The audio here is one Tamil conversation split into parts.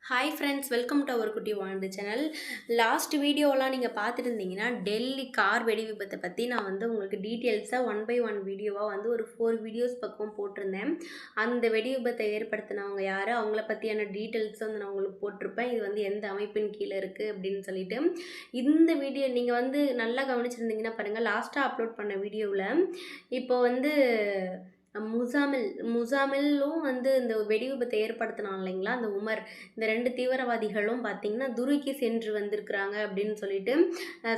Hi friends, welcome to our குட்டி வாழ்ந்து சேனல். லாஸ்ட் வீடியோலாம் நீங்கள் பார்த்துருந்தீங்கன்னா டெல்லி கார் வெடி விபத்தை பற்றி நான் உங்களுக்கு டீட்டெயில்ஸாக ஒன் பை ஒன் வீடியோவாக ஒரு 4 வீடியோஸ் பக்கம் போட்டிருந்தேன். அந்த வெடி விபத்தை ஏற்படுத்தினவங்க யார், அவங்கள பற்றியான டீட்டெயில்ஸ் நான் உங்களுக்கு போட்டிருப்பேன். இது எந்த அமைப்பின் கீழே இருக்குது அப்படின்னு சொல்லிட்டு. இந்த வீடியோ நீங்கள் நல்லா கவனிச்சிருந்தீங்கன்னா பாருங்கள், லாஸ்ட்டாக அப்லோட் பண்ண வீடியோவில் இப்போ முசாமிலும் இந்த வெடி விபத்தை ஏற்படுத்தினான் இல்லைங்களா, அந்த உமர். இந்த 2 தீவிரவாதிகளும் பார்த்தீங்கன்னா துருக்கி சென்று வந்திருக்கிறாங்க அப்படின்னு சொல்லிட்டு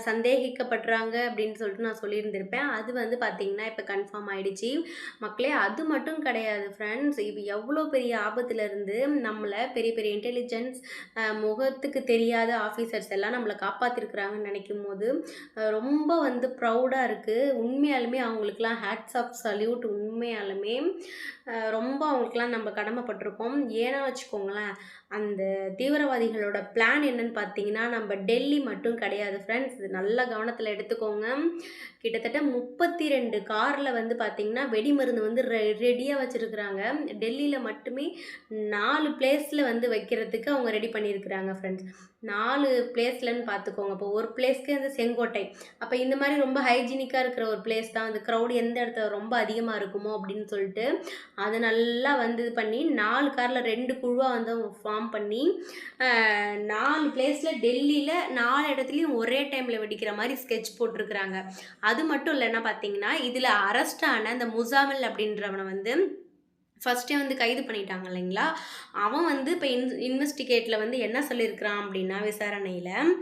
சந்தேகிக்கப்படுறாங்க அப்படின்னு சொல்லிட்டு நான் சொல்லியிருந்திருப்பேன். அது பார்த்தீங்கன்னா இப்போ கன்ஃபார்ம் ஆயிடுச்சு மக்களே. அது மட்டும் கிடையாது ஃப்ரெண்ட்ஸ், இது எவ்வளோ பெரிய ஆபத்துலேருந்து நம்மளை பெரிய பெரிய இன்டெலிஜென்ஸ் முகத்துக்கு தெரியாத ஆஃபீஸர்ஸ் எல்லாம் நம்மளை காப்பாற்றிருக்கிறாங்கன்னு நினைக்கும் போது ரொம்ப ப்ரௌடாக இருக்குது. உண்மையாலுமே அவங்களுக்குலாம் ஹேட்ஸ் ஆஃப் சல்யூட். உண்மையாலுமே ரொம்ப அவங்களுக்குலாம் நம்ம கடமைப்பட்டிருக்கோம். ஏன்னா வச்சுக்கோங்களேன், அந்த தீவிரவாதிகளோட பிளான் என்னன்னு பார்த்தீங்கன்னா நம்ம டெல்லி மட்டும் கிடையாது ஃப்ரெண்ட்ஸ், இது நல்ல கவனத்தில் எடுத்துக்கோங்க. கிட்டத்தட்ட 32 காரில் பார்த்தீங்கன்னா வெடிமருந்து ரெடியாக வச்சுருக்குறாங்க. டெல்லியில் மட்டுமே 4 பிளேஸில் வைக்கிறதுக்கு அவங்க ரெடி பண்ணியிருக்கிறாங்க ஃப்ரெண்ட்ஸ். 4 பிளேஸ்லன்னு பார்த்துக்கோங்க. இப்போ ஒரு பிளேஸ்க்கு செங்கோட்டை, அப்போ இந்த மாதிரி ரொம்ப ஹைஜீனிக்காக இருக்கிற ஒரு பிளேஸ் தான். அந்த க்ரௌடு எந்த இடத்துல ரொம்ப அதிகமாக இருக்குமோ அப்படின்னு சொல்லிட்டு அதை நல்லா இது பண்ணி 4 காரில் 2 குழுவாக அவங்க ஃபார்ம் பண்ணி 4 பிளேஸில் டெல்லியில் 4 இடத்துலையும் ஒரே டைமில் வெடிக்கிற மாதிரி ஸ்கெட்ச் போட்டிருக்கிறாங்க. அது மட்டும் இல்லைன்னா பார்த்தீங்கன்னா இதில் அரெஸ்டான இந்த முசாமில் அப்படின்றவனை ஃபஸ்ட்டே கைது பண்ணிட்டாங்க இல்லைங்களா. அவன் இப்போ இன்வெஸ்டிகேட்டில் என்ன சொல்லியிருக்கிறான் அப்படின்னா, விசாரணையில்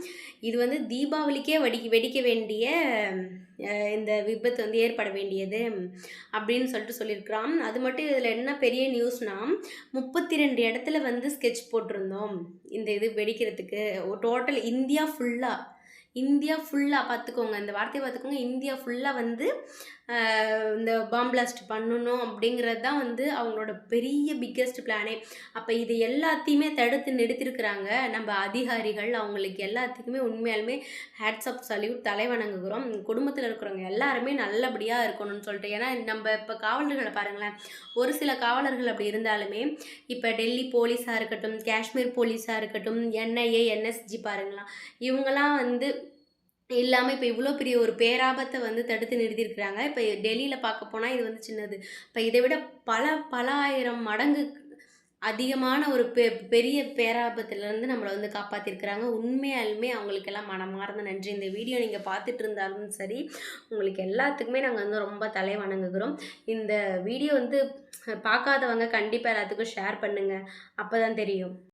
இது தீபாவளிக்கே வெடிக்க வேண்டிய இந்த விபத்து ஏற்பட வேண்டியது அப்படின்னு சொல்லிட்டு சொல்லியிருக்கிறான். அது மட்டும் இதில் என்ன பெரிய நியூஸ்னால், 32 இடத்துல ஸ்கெட்ச் போட்டிருந்தோம் இந்த இது வெடிக்கிறதுக்கு. டோட்டல் இந்தியா ஃபுல்லாக பார்த்துக்கோங்க, இந்த வார்த்தையை பார்த்துக்கோங்க. இந்தியா ஃபுல்லாக இந்த பாம் பிளாஸ்ட் பண்ணணும் அப்படிங்கிறது தான் அவங்களோட பெரிய பிக்கெஸ்ட் பிளானே. அப்போ இது எல்லாத்தையுமே தடுத்து நிறுத்திருக்கிறாங்க நம்ம அதிகாரிகள். அவங்களுக்கு எல்லாத்துக்குமே உண்மையாலுமே ஹேட்ஸ் ஆஃப் சல்யூட், தலை வணங்குகிறோம். குடும்பத்தில் இருக்கிறவங்க எல்லாருமே நல்லபடியாக இருக்கணும்னு சொல்லிட்டு. ஏன்னா நம்ம இப்போ காவலர்களை பாருங்களேன், ஒரு சில காவலர்கள் அப்படி இருந்தாலுமே இப்போ டெல்லி போலீஸாக இருக்கட்டும், காஷ்மீர் போலீஸாக இருக்கட்டும், என்ஐஏ என்எஸ்ஜி பாருங்களா, இவங்களாம் இல்லாமல் இப்போ இவ்வளோ பெரிய ஒரு பேராபத்தை தடுத்து நிறுத்தியிருக்கிறாங்க. இப்போ டெல்லியில் பார்க்க போனால் இது சின்னது. இப்போ இதை விட பல ஆயிரம் மடங்கு அதிகமான ஒரு பெரிய பேராபத்துலேருந்து நம்மளை காப்பாற்றிருக்கிறாங்க. உண்மையாலுமே அவங்களுக்கெல்லாம் மனமார்ந்த நன்றி. இந்த வீடியோ நீங்கள் பார்த்துட்டு இருந்தாலும் சரி, உங்களுக்கு எல்லாத்துக்குமே நாங்கள் ரொம்ப தலை வணங்குகிறோம். இந்த வீடியோ பார்க்காதவங்க கண்டிப்பாக எல்லாத்துக்கும் ஷேர் பண்ணுங்கள், அப்போ தான் தெரியும்.